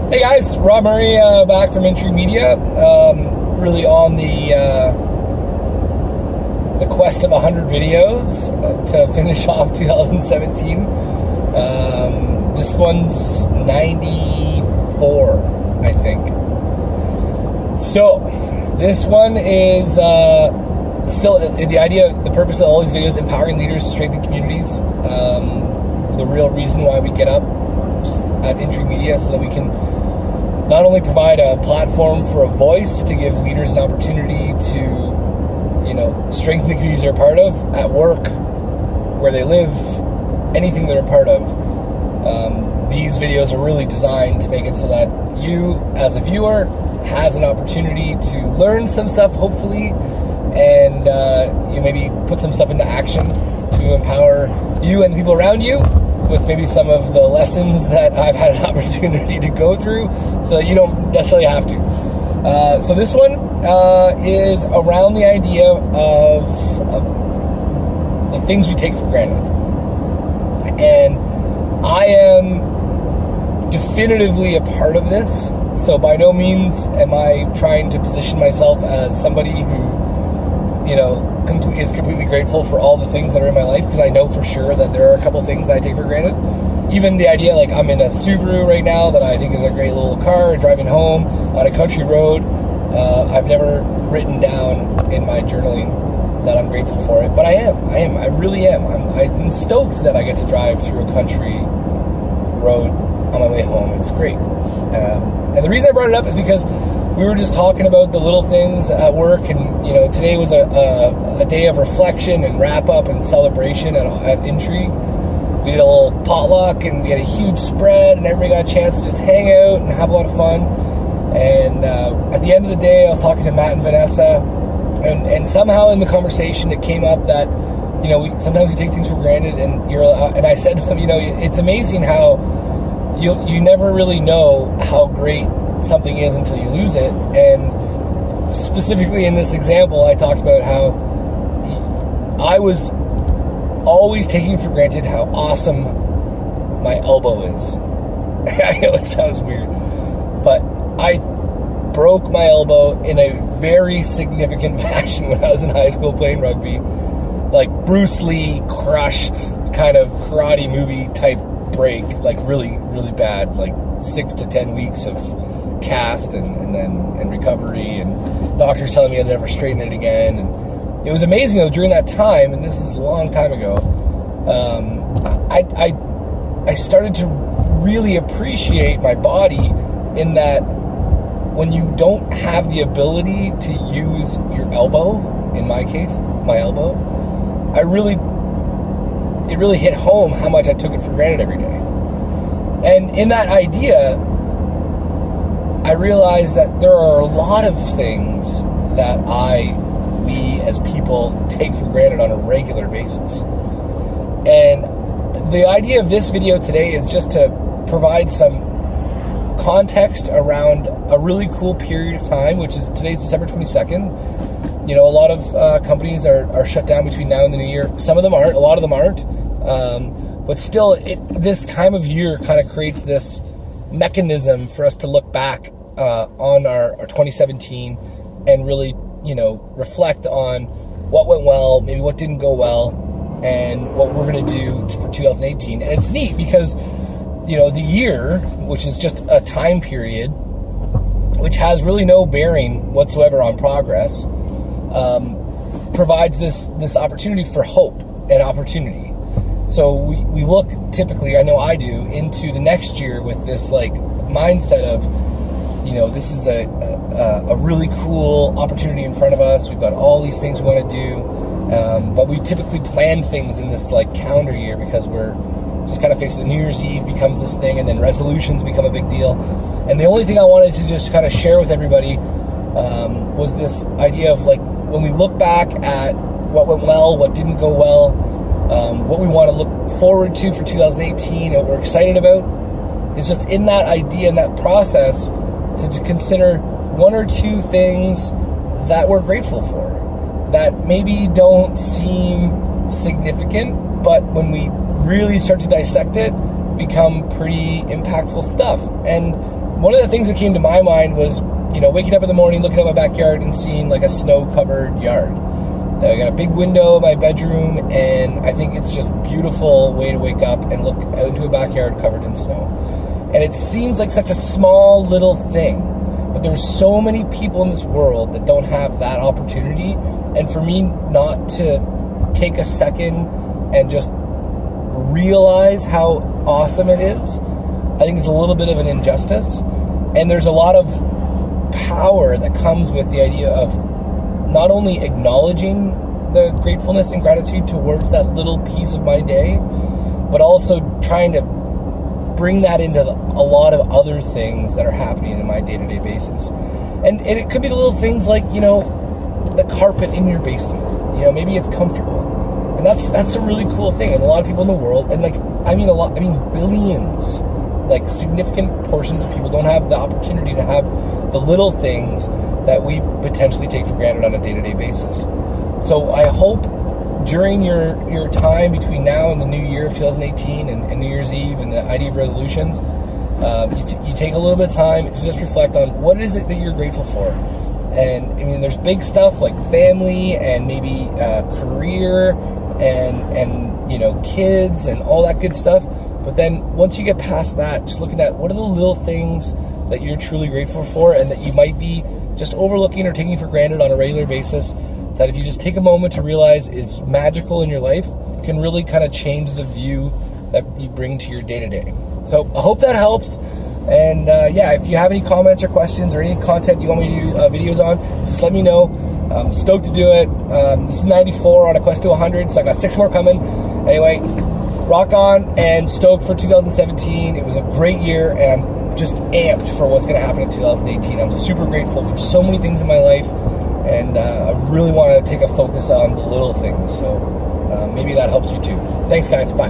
Hey guys, Rob Murray back from Intrigue Media. Really on the quest of 100 videos to finish off 2017. This one's 94, I think. So this one is still the purpose of all these videos: empowering leaders to strengthen communities. The real reason why we get up at Intrigue Media, so that we can not only provide a platform for a voice to give leaders an opportunity to, strengthen the communities they're a part of, at work, where they live, anything they're a part of. These videos are really designed to make it so that you, as a viewer, has an opportunity to learn some stuff, hopefully, and you maybe put some stuff into action to empower you and the people around you with maybe some of the lessons that I've had an opportunity to go through, so that you don't necessarily have to. So this one is around the idea of the things we take for granted. And I am definitively a part of this, so by no means am I trying to position myself as somebody who is completely grateful for all the things that are in my life, because I know for sure that there are a couple things I take for granted. Even the idea, like, I'm in a Subaru right now that I think is a great little car, driving home on a country road. I've never written down in my journaling that I'm grateful for it, but I really am. I'm stoked that I get to drive through a country road on my way home. It's great. And the reason I brought it up is because we were just talking about the little things at work, and today was a day of reflection and wrap up and celebration at Intrigue. We did a little potluck, and we had a huge spread, and everybody got a chance to just hang out and have a lot of fun. And at the end of the day, I was talking to Matt and Vanessa, and somehow in the conversation it came up that sometimes we take things for granted, and I said to them, it's amazing how you never really know how great something is until you lose it. And specifically in this example, I talked about how I was always taking for granted how awesome my elbow is. I know it sounds weird, but I broke my elbow in a very significant fashion when I was in high school playing rugby. Like Bruce Lee crushed kind of karate movie type break, like really, really bad, like 6 to 10 weeks of cast and recovery, and doctors telling me I'd never straighten it again. And it was amazing though, during that time, and this is a long time ago, I started to really appreciate my body, in that when you don't have the ability to use your elbow, in my case, my elbow, it really hit home how much I took it for granted every day. And in that idea, I realized that there are a lot of things that we as people take for granted on a regular basis. And the idea of this video today is just to provide some context around a really cool period of time, which is today's December 22nd. A lot of companies are shut down between now and the new year. Some of them aren't, a lot of them aren't. But still, this time of year kind of creates this mechanism for us to look back on our 2017 and really, reflect on what went well, maybe what didn't go well, and what we're going to do for 2018. And it's neat because, the year, which is just a time period, which has really no bearing whatsoever on progress, provides this opportunity for hope and opportunity. So we look typically, I know I do, into the next year with this like mindset of, this is a really cool opportunity in front of us. We've got all these things we want to do, but we typically plan things in this like calendar year, because we're just kind of faced with New Year's Eve becomes this thing, and then resolutions become a big deal. And the only thing I wanted to just kind of share with everybody was this idea of, like, when we look back at what went well, what didn't go well, what we want to look forward to for 2018, and what we're excited about, is just in that idea, in that process, to consider one or two things that we're grateful for, that maybe don't seem significant, but when we really start to dissect it, become pretty impactful stuff. And one of the things that came to my mind was, waking up in the morning, looking at my backyard and seeing like a snow-covered yard. I got a big window in my bedroom, and I think it's just a beautiful way to wake up and look out into a backyard covered in snow. And it seems like such a small little thing, but there's so many people in this world that don't have that opportunity. And for me not to take a second and just realize how awesome it is, I think it's a little bit of an injustice. And there's a lot of power that comes with the idea of not only acknowledging the gratefulness and gratitude towards that little piece of my day, but also trying to bring that into a lot of other things that are happening in my day-to-day basis. And it could be the little things like, the carpet in your basement. Maybe it's comfortable. And that's a really cool thing. And a lot of people in the world, and billions, like significant portions of people don't have the opportunity to have the little things that we potentially take for granted on a day-to-day basis. So I hope during your time between now and the new year of 2018 and New Year's Eve and the idea of resolutions, you take a little bit of time to just reflect on what is it that you're grateful for. And there's big stuff like family and maybe career and kids and all that good stuff. But then once you get past that, just looking at what are the little things that you're truly grateful for and that you might be just overlooking or taking for granted on a regular basis, that if you just take a moment to realize is magical in your life, can really kind of change the view that you bring to your day-to-day. So I hope that helps. And if you have any comments or questions or any content you want me to do videos on, just let me know. I'm stoked to do it. This is 94 on a quest to 100, so I got 6 more coming. Anyway, rock on, and stoked for 2017. It was a great year, and I'm just amped for what's going to happen in 2018. I'm super grateful for so many things in my life, and I really want to take a focus on the little things. So maybe that helps you too. Thanks, guys. Bye.